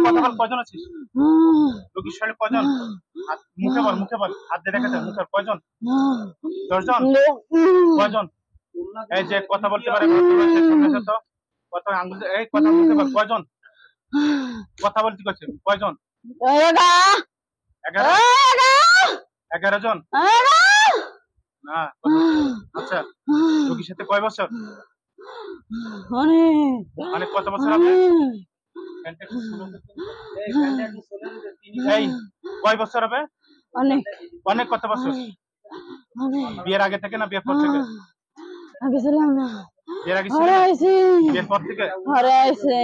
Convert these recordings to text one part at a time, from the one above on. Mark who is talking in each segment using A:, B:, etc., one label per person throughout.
A: কথা বল, কয়জন আছিস? রোগীর শরীরে কয়জন? মুখে বল, মুখে বল, হাত দিয়ে দেখা যায় মুখে কয়জন? 10 জন? কয়জন? এই যে কথা বলতে পারে কথা আঙ্গুল এই কথা মুখে বল, কয়জন? কথা বলতে করছে কয়জন? 11 জন না? আচ্ছা, রোগীর সাথে কয় বছর? অনেক কত বছর হবে? এই কয় বছর হবে?
B: অনেক
A: অনেক কত বছর? বিয়ের আগে থেকে না বিয়ের পর থেকে?
B: আগে ছিলাম না,
A: বিয়ের আগে
B: ঘরে আইছি,
A: বিয়ের পর থেকে?
B: ঘরে আইছি।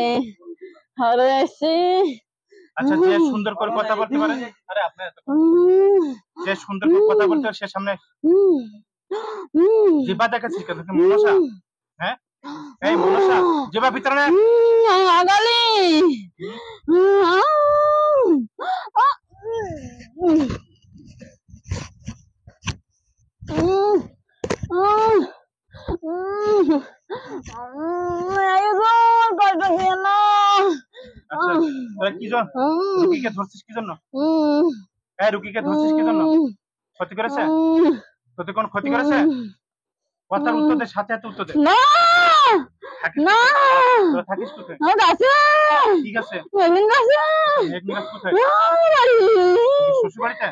A: আচ্ছা, যে সুন্দর করে কথা বলতে পারে, আরে আপনার যে সুন্দর করে কথা বলতে পারে সে সামনে জিবা দেখাচ্ছিস কেন? মনসা? হ্যাঁ, এই মনসা জিবা ভিতরে
B: আগালি
A: রুগীকে ধরছিস কি জন্য? রুগীকে ধরছিস কি জন্য? ক্ষতি করেছে? তোদের কোন ক্ষতি করেছে? কথার উত্তর দে, সাথে সাথে উত্তর দে। থাকিস কোথায়? ঠিক আছে, কোথায়? শ্বশুর বাড়িতে?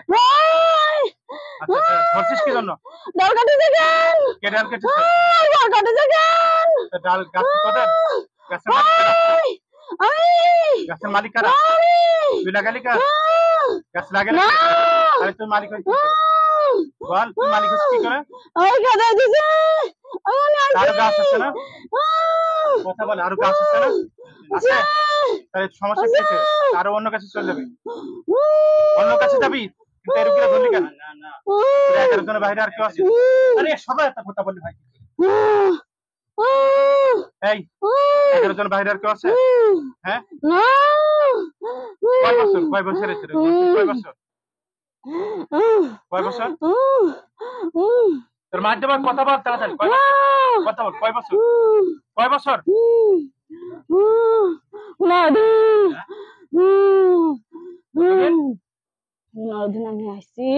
A: আচ্ছা, ধরছিস কি জন্য?
B: ডাল কাটেছে কেন?
A: কে ডাল কেটেছে?
B: ডাল কাটেছে কেন?
A: ডাল গাছ কোথায়? গাছের মালিক কারা? তুই লাগালি কার? গাছ লাগালি? আরে তুই মালিক হয়েছিস বল, তুই মালিক হয়েছিস কি করে? আরো গাছ আছে না? কথা বলে, আরো গাছ আছে না? আছে? তাহলে সমস্যা কি আছে? আরো অন্য কাছে চলে যাবি, অন্য কাছে যাবি, কিন্তু এই রুগীরা ধরলি কেন? না না, 11 জনের বাইরে আর কেউ আছে? আরে সবাই একটা কথা বললি ভাই। এই 11 জন বাইরে আর কেউ আছে? হ্যাঁ, কয় বছর? কয় বছর? কয় বছর? কয় বছর? তোর মার দেবার কথা বল তাড়াতাড়ি, কথা বল, কয় বছর? কয় বছর?
B: আমি আসছি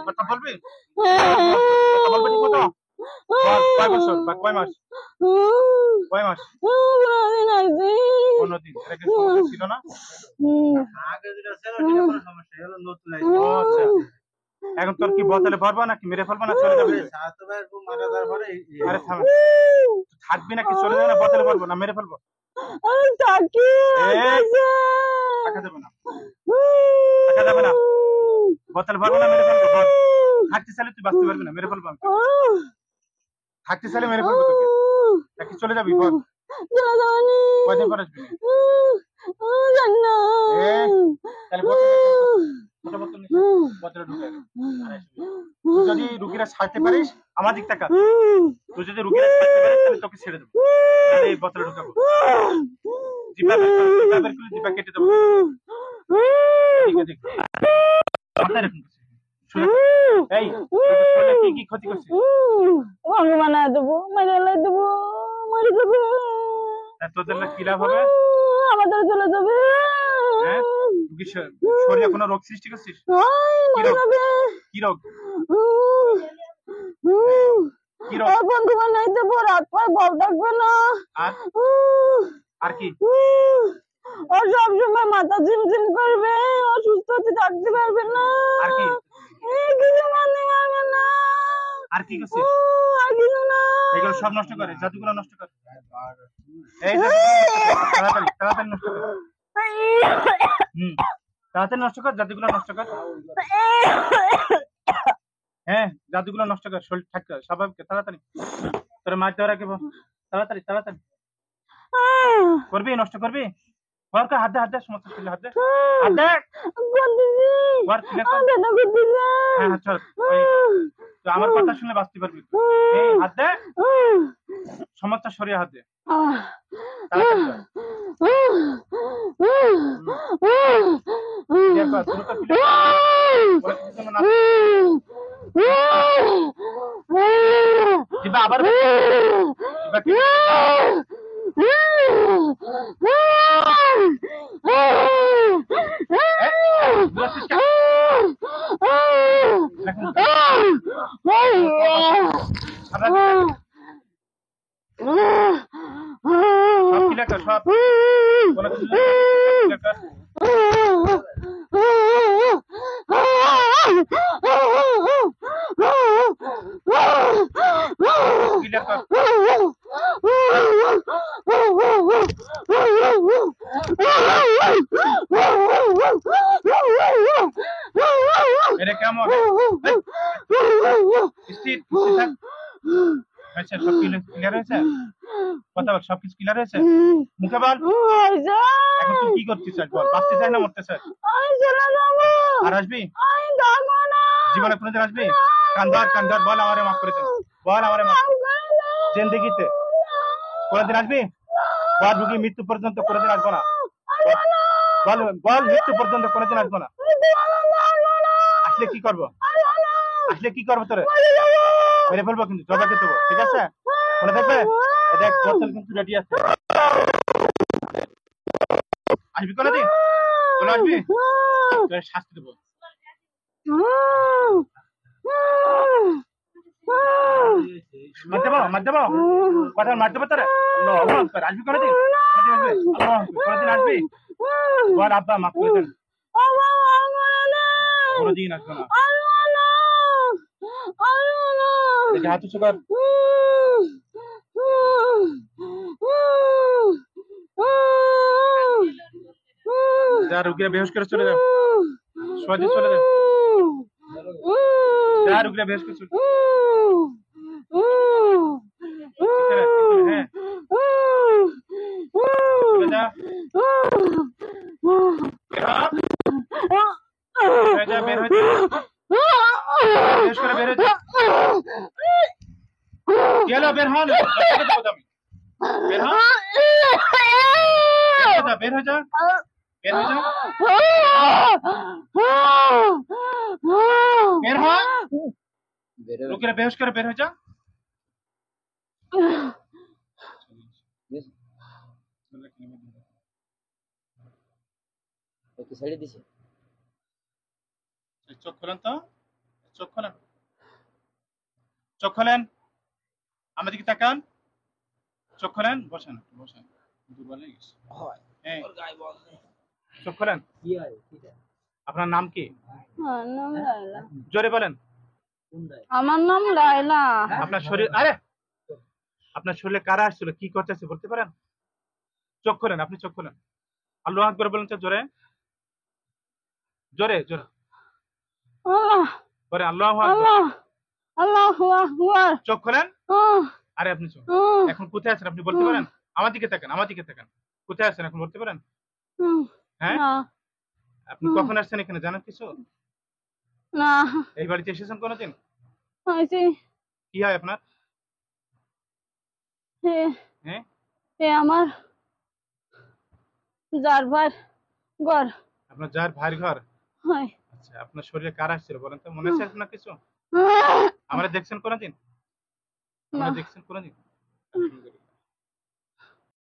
A: কথা বলবি? কথা বলবি ঠিক মতো? কয় বছর বা কয় মাস? কয় মাস? 15 দিন। এটা কি সমস্যা ছিল না? আগে যেটা ছিল সেটা কোনো সমস্যা হলো, নতুন আচ্ছা, এখন তোর কি বোতলে ভরবা নাকি মেরে ফেলবা না চলে যাবে? আরে থাম, থাকবি নাকি চলে যাবে না? বোতলে ভরবো না মেরে ফেলবো? টাকা দেবে না, টাকা দেবে না, বোতলে ভরবো না মেরে ফেলবো? থাকতে চাইলে তুই বাঁচতে পারবি না, মেরে ফেলবো আমি। থাকতে চাইলে মেরে ফেলবো তোকে। নাকি চলে যাবি? বল, কয়দিন পর আসবি? যদি রুগীরা ছাড়তে পারিস আমার দিক টাকা, তুই যদি রুগীরা ছাড়তে পারিস তাহলে তোকে ছেড়ে দেবো, এই বোতলে ঢুকাবো, জিবা কেটে দেবো। এই কি কি ক্ষতি করছে? তোদের কি লাভ হবে?
B: আমাদের চলে যাবে।
A: শরীরে কোনো রোগ সৃষ্টি করছিস? কি রোগ? কি রোগ?
B: বন্ধু বানাইতে রাত পায় বল থাকবে না।
A: আর কি?
B: ও সবসময় মাথা ঝিমঝিম করবে, অসুস্থ হতে থাকতে পারবে না।
A: আর কি?
B: কিছু মানতে পারবে না।
A: আর কি করছিস?
B: আর কিছু না।
A: এগুলো সব নষ্ট করে, জাদুগুলো নষ্ট করে। এই তাড়াতাড়ি তাড়াতাড়ি নষ্ট কর। তাড়াতাড়ি নষ্ট কর, জাদুগুলো নষ্ট কর। হ্যাঁ, জাদুগুলো নষ্ট কর, শরীর থাকতে স্বাভাবিক। তাড়াতাড়ি তোর মাছ দেওয়ার আগে তাড়াতাড়ি তাড়াতাড়ি করবি, নষ্ট করবি। হাত দে, হাত দে, সমস্যা ছিল, হাত দে, হাত দে। হ্যাঁ চল, আমার কথা শুনে বাঁচতে পারবি। হাত দে, সমস্যা সরিয়ে হাত দে। তাড়াতাড়ি দিবা আবার দিবা কি বুঝছিস কা সব ক্লিয়ার কর সব কোনো কিছু ক্লিয়ার কর ক্লিয়ার কর এটা কেমন স্থির থাক আচ্ছা সব ক্লিয়ার হয়েছে কথা বল সবকিছু ক্লিয়ার হয়েছে মুখে বল এখন তুই কি করছিস বল বাঁচতে চাই না মরতে চাই আর আসবি জীবনে কোনোদিন আসবি কান্দার বল আমারে মাফ করে দে বল আমারে মাফ জিন্দেগিতে কোনোদিন আসবি বল রুগী মৃত্যু পর্যন্ত কোনোদিন আসবো না বল বল মৃত্যু পর্যন্ত কোনোদিন আসবো না আসলে কি করবো তোরে মেরে ফেলবো কিন্তু জবাকে দেবো ঠিক আছে মনে থাকবে দেখ বোতল কিন্তু রেডি আছে আসবি কোনোদিন বলে আসবি তোর শাস্তি দেবো মার দেবো কথা মার দেবো তোরে আসবি কোনোদিন কোনোদিন আসবি বল আব্বা মাফ করে দেন কোনোদিন আসবে না দেখে হাত উঁচু কর যা রুগীরা বেহুশ করে চলে যা সহজে চলে যা যা রুগীরা বেহুশ করে চলে হ্যাঁ চলে যা বের হয়ে যা বেহুশ করে বের হয়ে যা গেল বের হন বের হন বের হয়ে যা বের হয়ে যা বের হ লোকেরা বেহুশ করে বের হয়ে যা
C: ছেড়ে দিছে
A: চোখ খোলেন তো চোখ খোলেন আমার দিকে তাকান চোখ খোলেন বসেন দুর্বল হয়ে গেছে চোখ খোলেন আপনার নাম কি জোরে বলেন
B: আমার নাম লাইলা
A: আপনার শরীরে কারা আসছিল কি করতেছে বলতে পারেন চোখ খোলেন আপনি চোখ খোলেন আল্লাহু আকবার বলেন তো জোরে পরে আল্লাহু আকবার চোখ খোলেন আরে আপনি চোখ এখন কোথায় আছেন আপনি বলতে পারেন আমার দিকে তাকান কোথায় আছেন এখন বলতে পারেন হ্যাঁ আপনি কখন আসছেন এখানে জানেন কিছু
B: না
A: এই বাড়িতে এসেছেন কোনোদিন কি হয় আপনার হ্যাঁ
B: আমার যার ভাই ঘর
A: আপনার যার ভাইয়ের ঘর
B: হয়
A: আচ্ছা আপনার শরীরে কার আসছিল বলেন তো মনে আছে আপনার কিছু আমরা দেখছেন কোনোদিন